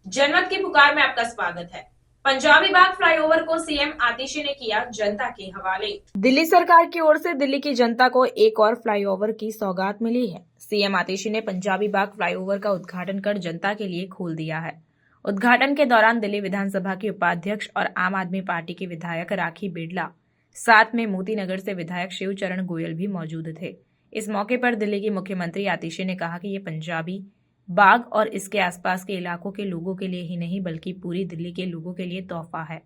जनमत की पुकार में आपका स्वागत है। पंजाबी बाग फ्लाईओवर को सीएम आतिशी ने किया जनता के हवाले। दिल्ली सरकार की ओर से दिल्ली की जनता को एक और फ्लाईओवर की सौगात मिली है। सीएम आतिशी ने पंजाबी बाग फ्लाईओवर का उद्घाटन कर जनता के लिए खोल दिया है। उद्घाटन के दौरान दिल्ली विधानसभा की उपाध्यक्ष और आम आदमी पार्टी के विधायक राखी बिड़ला, साथ में मोती नगर से विधायक शिवचरण गोयल भी मौजूद थे। इस मौके पर दिल्ली की मुख्यमंत्री आतिशी ने कहा कि ये पंजाबी बाग और इसके आसपास के इलाकों के लोगों के लिए ही नहीं बल्कि पूरी दिल्ली के लोगों के लिए तोहफा है।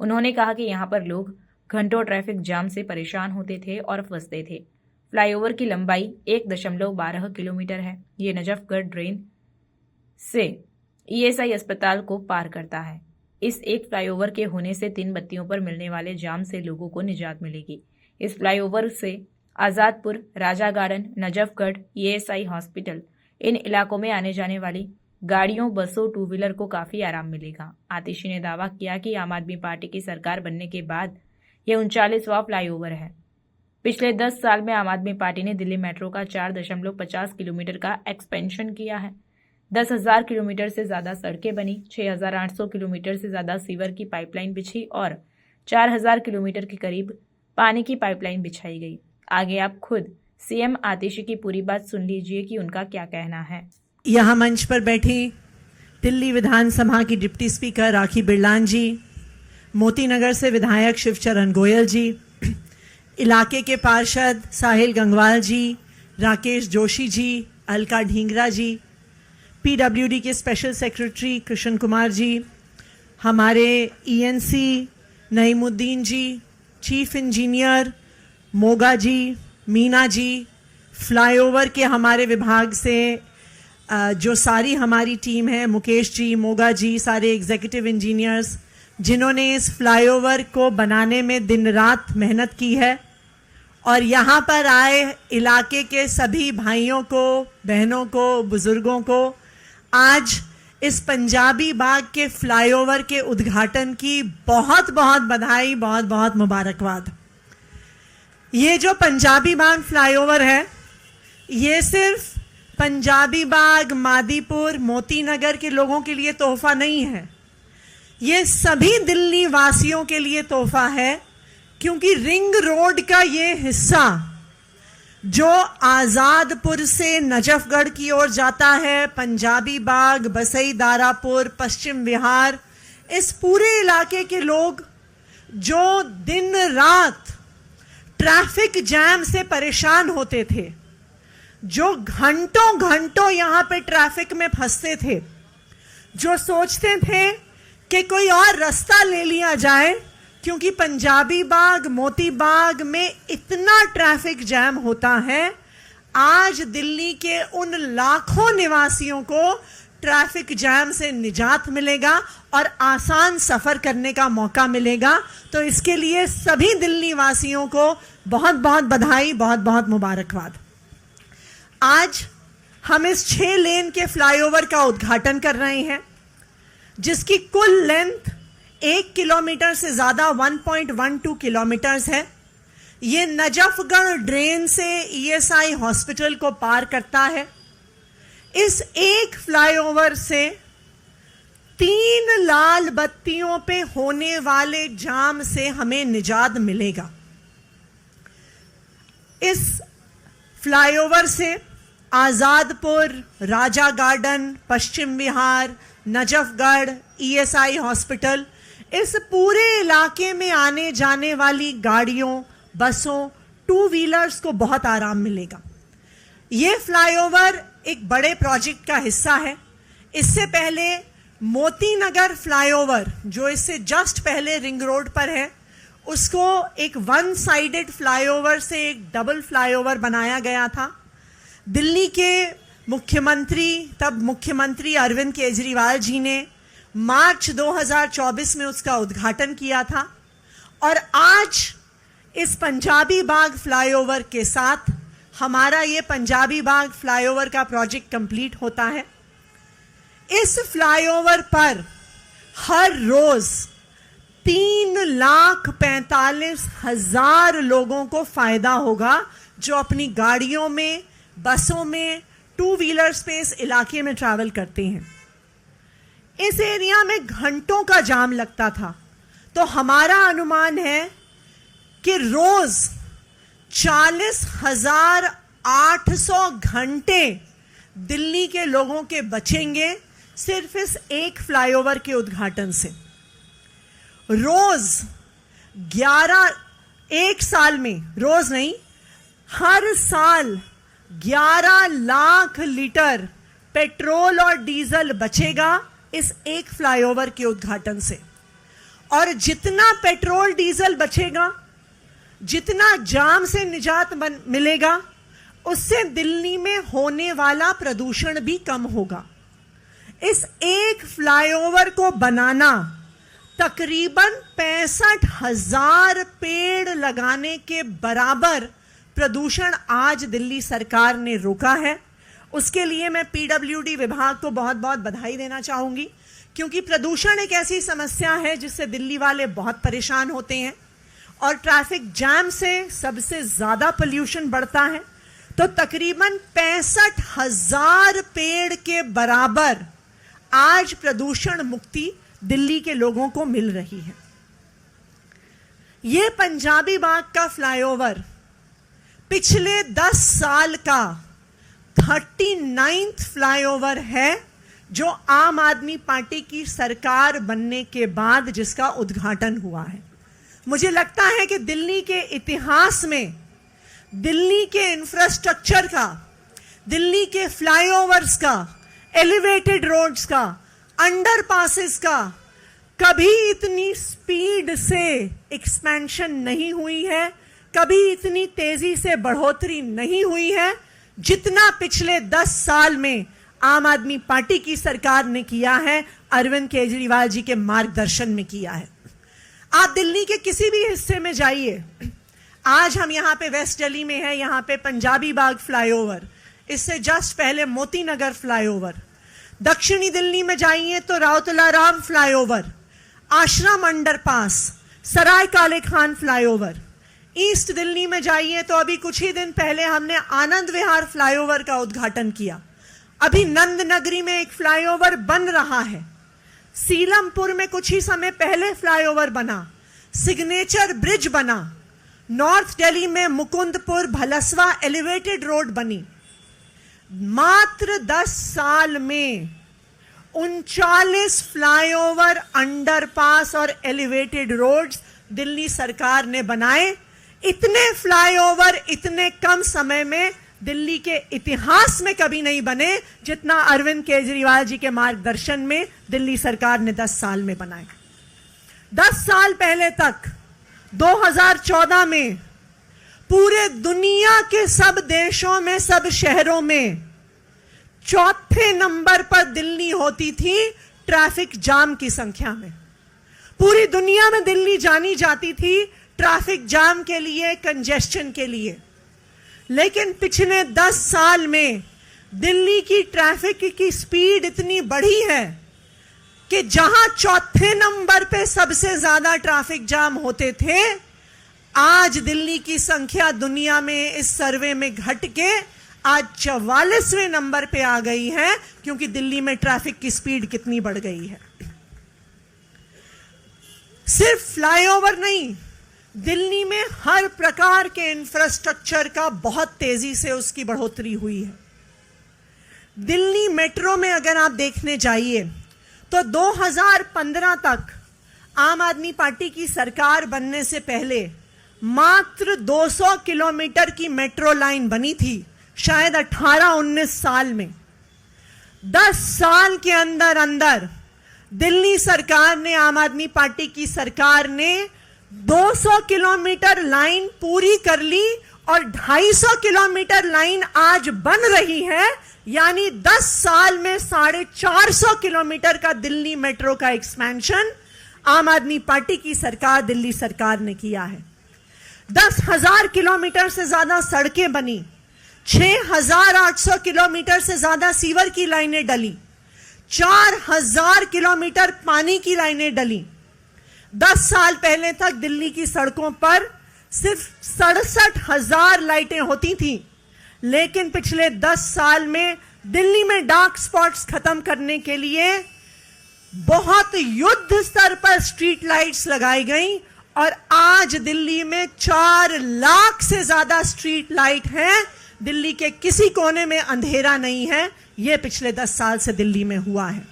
उन्होंने कहा कि यहाँ पर लोग घंटों ट्रैफिक जाम से परेशान होते थे और फंसते थे। फ्लाईओवर की लंबाई 1.12 किलोमीटर है। ये नजफगढ़ ड्रेन से ईएसआई अस्पताल को पार करता है। इस एक फ्लाईओवर के होने से 3 बत्तियों पर मिलने वाले जाम से लोगों को निजात मिलेगी। इस फ्लाईओवर से आजादपुर, राजा गार्डन, नजफगढ़, ईएसआई हॉस्पिटल, इन इलाकों में आने जाने वाली गाड़ियों, बसों, टू व्हीलर को काफी आराम मिलेगा। आतिशी ने दावा किया कि आम आदमी पार्टी की सरकार बनने के बाद यह 39वां फ्लाईओवर है। पिछले 10 साल में आम आदमी पार्टी ने दिल्ली मेट्रो का 4.50 किलोमीटर का एक्सपेंशन किया है। 10,000 किलोमीटर से ज्यादा सड़कें बनी, 6,800 किलोमीटर से ज्यादा सीवर की पाइपलाइन बिछी और 4,000 किलोमीटर के करीब पानी की पाइपलाइन बिछाई गई। आगे आप खुद सीएम आतिशी की पूरी बात सुन लीजिए कि उनका क्या कहना है। यहाँ मंच पर बैठी दिल्ली विधानसभा की डिप्टी स्पीकर राखी बिड़लान जी, मोती नगर से विधायक शिवचरण गोयल जी, इलाके के पार्षद साहिल गंगवाल जी, राकेश जोशी जी, अलका ढींगरा जी, पीडब्ल्यूडी के स्पेशल सेक्रेटरी कृष्ण कुमार जी, हमारे ईएनसी नईमुद्दीन जी, चीफ इंजीनियर मोगा जी, मीना जी, फ्लाईओवर के हमारे विभाग से जो सारी हमारी टीम है, मुकेश जी, मोगा जी, सारे एग्जीक्यूटिव इंजीनियर्स जिन्होंने इस फ्लाईओवर को बनाने में दिन रात मेहनत की है, और यहाँ पर आए इलाके के सभी भाइयों को, बहनों को, बुजुर्गों को आज इस पंजाबी बाग के फ्लाईओवर के उद्घाटन की बहुत बहुत बधाई, बहुत बहुत मुबारकबाद। ये जो पंजाबी बाग फ्लाईओवर है, ये सिर्फ पंजाबी बाग, मादीपुर, मोती नगर के लोगों के लिए तोहफा नहीं है, ये सभी दिल्ली वासियों के लिए तोहफा है, क्योंकि रिंग रोड का ये हिस्सा जो आजादपुर से नजफगढ़ की ओर जाता है, पंजाबी बाग, बसई दारापुर, पश्चिम विहार, इस पूरे इलाके के लोग जो दिन रात ट्रैफिक जैम से परेशान होते थे, जो घंटों घंटों यहाँ पे ट्रैफिक में फंसते थे, जो सोचते थे कि कोई और रास्ता ले लिया जाए क्योंकि पंजाबी बाग, मोती बाग में इतना ट्रैफिक जैम होता है, आज दिल्ली के उन लाखों निवासियों को ट्रैफिक जैम से निजात मिलेगा और आसान सफर करने का मौका मिलेगा। तो इसके लिए सभी दिल्ली वासियों को बहुत बहुत बधाई, बहुत बहुत मुबारकबाद। आज हम इस 6 लेन के फ्लाईओवर का उद्घाटन कर रहे हैं, जिसकी कुल लेंथ 1 किलोमीटर से ज्यादा 1.12 किलोमीटर्स है। ये नजफगढ़ ड्रेन से ईएसआई हॉस्पिटल को पार करता है। इस एक फ्लाईओवर से 3 लाल बत्तियों पे होने वाले जाम से हमें निजात मिलेगा। इस फ्लाईओवर से आजादपुर, राजा garden, Paschim Vihar, Najafgarh, ESI hospital, इस पूरे इलाके में आने जाने वाली गाड़ियों, बसों, टू व्हीलर्स को बहुत आराम मिलेगा। ये फ्लाईओवर एक बड़े प्रोजेक्ट का हिस्सा है। इससे पहले मोती नगर फ्लाईओवर, जो इससे जस्ट पहले रिंग रोड पर है, उसको एक 1 साइडेड फ्लाईओवर से एक डबल फ्लाईओवर बनाया गया था। दिल्ली के मुख्यमंत्री, तब मुख्यमंत्री अरविंद केजरीवाल जी ने मार्च 2024 में उसका उद्घाटन किया था, और आज इस पंजाबी बाग फ्लाईओवर के साथ हमारा ये पंजाबी बाग फ्लाईओवर का प्रोजेक्ट कंप्लीट होता है। इस फ्लाईओवर पर हर रोज 3,45,000 लोगों को फायदा होगा, जो अपनी गाड़ियों में, बसों में, टू व्हीलर स्पेस इलाके में ट्रैवल करते हैं। इस एरिया में घंटों का जाम लगता था। तो हमारा अनुमान है कि रोज 40,800 घंटे दिल्ली के लोगों के बचेंगे सिर्फ इस एक फ्लाईओवर के उद्घाटन से। रोज 1 साल में, रोज नहीं, हर साल 11 लाख लीटर पेट्रोल और डीजल बचेगा इस एक फ्लाईओवर के उद्घाटन से। और जितना पेट्रोल डीजल बचेगा, जितना जाम से निजात मिलेगा, उससे दिल्ली में होने वाला प्रदूषण भी कम होगा। इस एक फ्लाईओवर को बनाना तकरीबन 65,000 पेड़ लगाने के बराबर प्रदूषण आज दिल्ली सरकार ने रोका है। उसके लिए मैं पीडब्ल्यूडी विभाग को बहुत बहुत बधाई देना चाहूंगी, क्योंकि प्रदूषण एक ऐसी समस्या है जिससे दिल्ली वाले बहुत परेशान होते हैं और ट्रैफिक जैम से सबसे ज्यादा पोल्यूशन बढ़ता है। तो तकरीबन 65,000 पेड़ के बराबर आज प्रदूषण मुक्ति दिल्ली के लोगों को मिल रही है। यह पंजाबी बाग का फ्लाईओवर पिछले 10 साल का 39वां फ्लाईओवर है जो आम आदमी पार्टी की सरकार बनने के बाद जिसका उद्घाटन हुआ है। मुझे लगता है कि दिल्ली के इतिहास में दिल्ली के इंफ्रास्ट्रक्चर का, दिल्ली के फ्लाईओवर्स का, एलिवेटेड रोड्स का, अंडरपासेस का कभी इतनी स्पीड से एक्सपेंशन नहीं हुई है, कभी इतनी तेजी से बढ़ोतरी नहीं हुई है जितना पिछले 10 साल में आम आदमी पार्टी की सरकार ने किया है, अरविंद केजरीवाल जी के मार्गदर्शन में किया है। आप दिल्ली के किसी भी हिस्से में जाइए, आज हम यहाँ पे वेस्ट दिल्ली में हैं, यहाँ पे पंजाबी बाग फ्लाईओवर, इससे जस्ट पहले मोती नगर फ्लाईओवर। दक्षिणी दिल्ली में जाइए तो राउतला राम फ्लाईओवर, आश्रम अंडरपास, सराय काले खान फ्लाईओवर। ईस्ट दिल्ली में जाइए तो अभी कुछ ही दिन पहले हमने आनंद विहार फ्लाईओवर का उद्घाटन किया। अभी नंद नगरी में एक फ्लाईओवर बन रहा है। सीलमपुर में कुछ ही समय पहले फ्लाईओवर बना, सिग्नेचर ब्रिज बना। नॉर्थ दिल्ली में मुकुंदपुर भलसवा एलिवेटेड रोड बनी। मात्र 10 साल में 39 फ्लाईओवर, अंडरपास और एलिवेटेड रोड्स दिल्ली सरकार ने बनाए। इतने फ्लाईओवर इतने कम समय में दिल्ली के इतिहास में कभी नहीं बने जितना अरविंद केजरीवाल जी के मार्गदर्शन में दिल्ली सरकार ने 10 साल में बनाए। 10 साल पहले तक 2014 में पूरे दुनिया के सब देशों में, सब शहरों में चौथे नंबर पर दिल्ली होती थी ट्रैफिक जाम की संख्या में। पूरी दुनिया में दिल्ली जानी जाती थी ट्रैफिक जाम के लिए, कंजेस्शन के लिए। लेकिन पिछले 10 साल में दिल्ली की ट्रैफिक की स्पीड इतनी बढ़ी है कि जहां चौथे नंबर पे सबसे ज्यादा ट्रैफिक जाम होते थे, आज दिल्ली की संख्या दुनिया में इस सर्वे में घट के आज 44वें नंबर पे आ गई है, क्योंकि दिल्ली में ट्रैफिक की स्पीड कितनी बढ़ गई है। सिर्फ फ्लाईओवर नहीं, दिल्ली में हर प्रकार के इंफ्रास्ट्रक्चर का बहुत तेजी से उसकी बढ़ोतरी हुई है। दिल्ली मेट्रो में अगर आप देखने जाइए तो 2015 तक आम आदमी पार्टी की सरकार बनने से पहले मात्र 200 किलोमीटर की मेट्रो लाइन बनी थी, शायद 18-19 साल में। 10 साल के अंदर अंदर दिल्ली सरकार ने, आम आदमी पार्टी की सरकार ने 200 किलोमीटर लाइन पूरी कर ली और 250 किलोमीटर लाइन आज बन रही है। यानी 10 साल में 450 किलोमीटर का दिल्ली मेट्रो का एक्सपेंशन आम आदमी पार्टी की सरकार, दिल्ली सरकार ने किया है। 10,000 किलोमीटर से ज्यादा सड़कें बनी, 6,800 किलोमीटर से ज्यादा सीवर की लाइनें डली, 4,000 किलोमीटर पानी की लाइनें डली। 10 साल पहले तक दिल्ली की सड़कों पर सिर्फ 67,000 लाइटें होती थीं, लेकिन पिछले 10 साल में दिल्ली में डार्क स्पॉट्स खत्म करने के लिए बहुत युद्ध स्तर पर स्ट्रीट लाइट्स लगाई गई और आज दिल्ली में 4 लाख से ज्यादा स्ट्रीट लाइट हैं। दिल्ली के किसी कोने में अंधेरा नहीं है। यह पिछले 10 साल से दिल्ली में हुआ है।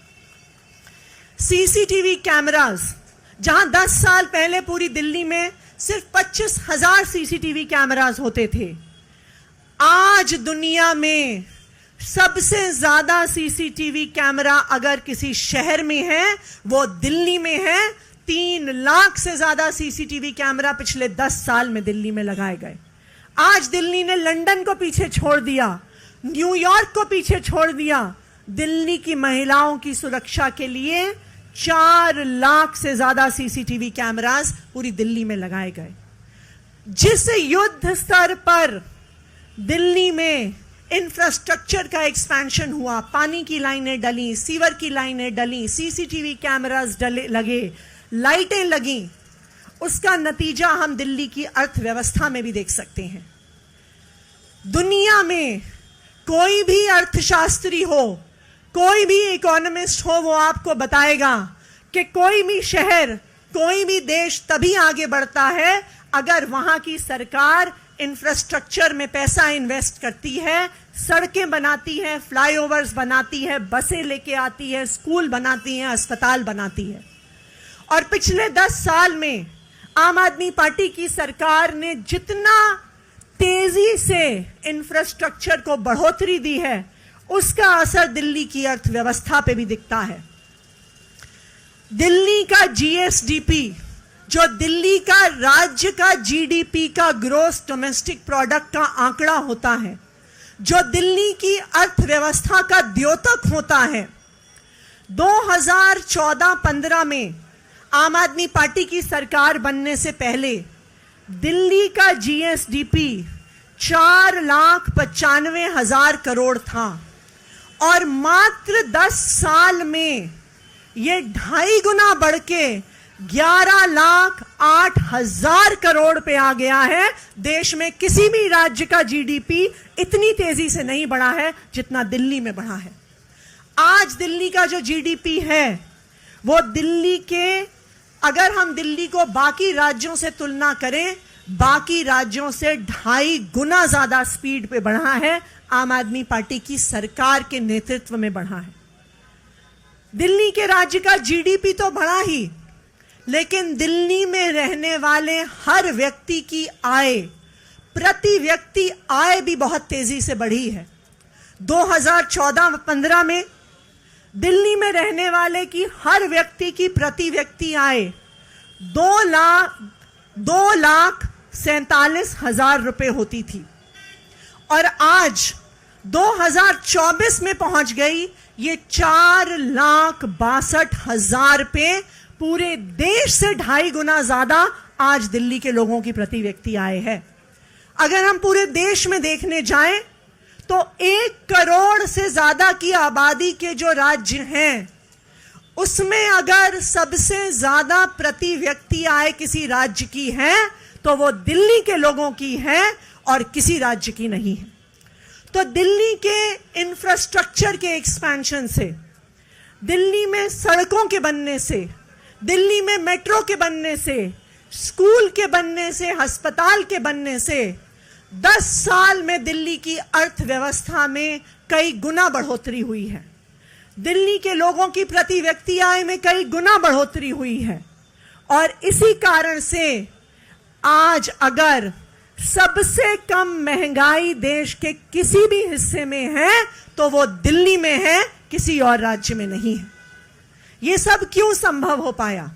सीसीटीवी कैमरास, जहां 10 साल पहले पूरी दिल्ली में सिर्फ 25,000 सीसीटीवी कैमरास होते थे, आज दुनिया में सबसे ज्यादा सीसीटीवी कैमरा अगर किसी शहर में है वो दिल्ली में है। 3 लाख से ज्यादा सीसीटीवी कैमरा पिछले 10 साल में दिल्ली में लगाए गए। आज दिल्ली ने लंदन को पीछे छोड़ दिया, न्यूयॉर्क को पीछे छोड़ दिया। दिल्ली की महिलाओं की सुरक्षा के लिए 4 लाख से ज्यादा सीसीटीवी कैमरास पूरी दिल्ली में लगाए गए। जिस युद्ध स्तर पर दिल्ली में इंफ्रास्ट्रक्चर का एक्सपेंशन हुआ, पानी की लाइनें डली, सीवर की लाइनें डली, सीसीटीवी कैमरास लगे, लाइटें लगी, उसका नतीजा हम दिल्ली की अर्थव्यवस्था में भी देख सकते हैं। दुनिया में कोई भी अर्थशास्त्री हो, कोई भी इकोनॉमिस्ट हो, वो आपको बताएगा कि कोई भी शहर, कोई भी देश तभी आगे बढ़ता है अगर वहां की सरकार इंफ्रास्ट्रक्चर में पैसा इन्वेस्ट करती है, सड़कें बनाती है, फ्लाईओवर्स बनाती है, बसें लेके आती है, स्कूल बनाती है, अस्पताल बनाती है। और पिछले 10 साल में आम आदमी पार्टी की सरकार ने जितना तेजी से इंफ्रास्ट्रक्चर को बढ़ोतरी दी है, उसका असर दिल्ली की अर्थव्यवस्था पे भी दिखता है। दिल्ली का जीएसडीपी, जो दिल्ली का राज्य का जीडीपी का ग्रोस डोमेस्टिक प्रोडक्ट का आंकड़ा होता है, जो दिल्ली की अर्थव्यवस्था का द्योतक होता है, 2014-15 में आम आदमी पार्टी की सरकार बनने से पहले दिल्ली का जीएसडीपी 4,95,000 करोड़ था और मात्र 10 साल में ये 2.5 गुना बढ़ के 11,08,000 करोड़ पे आ गया है। देश में किसी भी राज्य का जीडीपी इतनी तेजी से नहीं बढ़ा है जितना दिल्ली में बढ़ा है। आज दिल्ली का जो जीडीपी है वो दिल्ली के, अगर हम दिल्ली को बाकी राज्यों से तुलना करें, बाकी राज्यों से 2.5 गुना ज्यादा स्पीड पे बढ़ा है। आम आदमी पार्टी की सरकार के नेतृत्व में बढ़ा है। दिल्ली के राज्य का जीडीपी तो बढ़ा ही, लेकिन दिल्ली में रहने वाले हर व्यक्ति की आय, प्रति व्यक्ति आय भी बहुत तेजी से बढ़ी है। 2014-15 में दिल्ली में रहने वाले की हर व्यक्ति की प्रति व्यक्ति आय 2,47,000 रुपए होती थी और आज 2024 में पहुंच गई ये 4,62,000 पे। पूरे देश से 2.5 गुना ज्यादा आज दिल्ली के लोगों की प्रति व्यक्ति आय है। अगर हम पूरे देश में देखने जाएं तो 1 करोड़ से ज्यादा की आबादी के जो राज्य हैं, उसमें अगर सबसे ज्यादा प्रति व्यक्ति आय किसी राज्य की है तो वो दिल्ली के लोगों की है और किसी राज्य की नहीं है। तो दिल्ली के इंफ्रास्ट्रक्चर के एक्सपेंशन से, दिल्ली में सड़कों के बनने से, दिल्ली में मेट्रो के बनने से, स्कूल के बनने से, अस्पताल के बनने से 10 साल में दिल्ली की अर्थव्यवस्था में कई गुना बढ़ोतरी हुई है। दिल्ली के लोगों की प्रति व्यक्ति आय में कई गुना बढ़ोतरी हुई है और इसी कारण से आज अगर सबसे कम महंगाई देश के किसी भी हिस्से में है तो वो दिल्ली में है, किसी और राज्य में नहीं है। ये सब क्यों संभव हो पाया?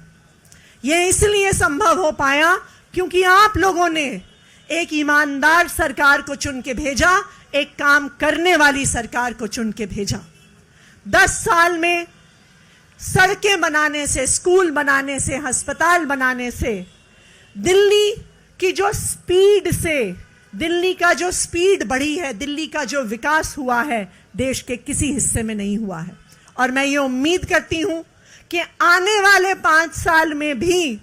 ये इसलिए संभव हो पाया क्योंकि आप लोगों ने एक ईमानदार सरकार को चुन के भेजा, एक काम करने वाली सरकार को चुन के भेजा। 10 साल में सड़कें बनाने से, स्कूल बनाने से, अस्पताल बनाने से, दिल्ली की जो स्पीड से, दिल्ली का जो स्पीड बढ़ी है, दिल्ली का जो विकास हुआ है, देश के किसी हिस्से में नहीं हुआ है। और मैं ये उम्मीद करती हूं कि आने वाले 5 साल में भी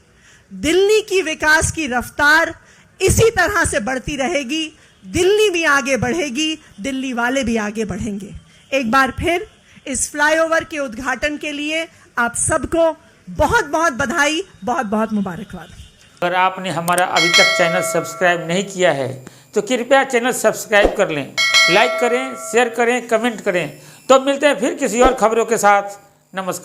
दिल्ली की विकास की रफ्तार इसी तरह से बढ़ती रहेगी। दिल्ली भी आगे बढ़ेगी, दिल्ली वाले भी आगे बढ़ेंगे। एक बार फिर इस फ्लाईओवर के उद्घाटन के लिए आप सबको बहुत बहुत बधाई, बहुत बहुत मुबारकबाद। अगर आपने हमारा अभी तक चैनल सब्सक्राइब नहीं किया है तो कृपया चैनल सब्सक्राइब कर लें, लाइक करें, शेयर करें, कमेंट करें। तो मिलते हैं फिर किसी और खबरों के साथ। नमस्कार।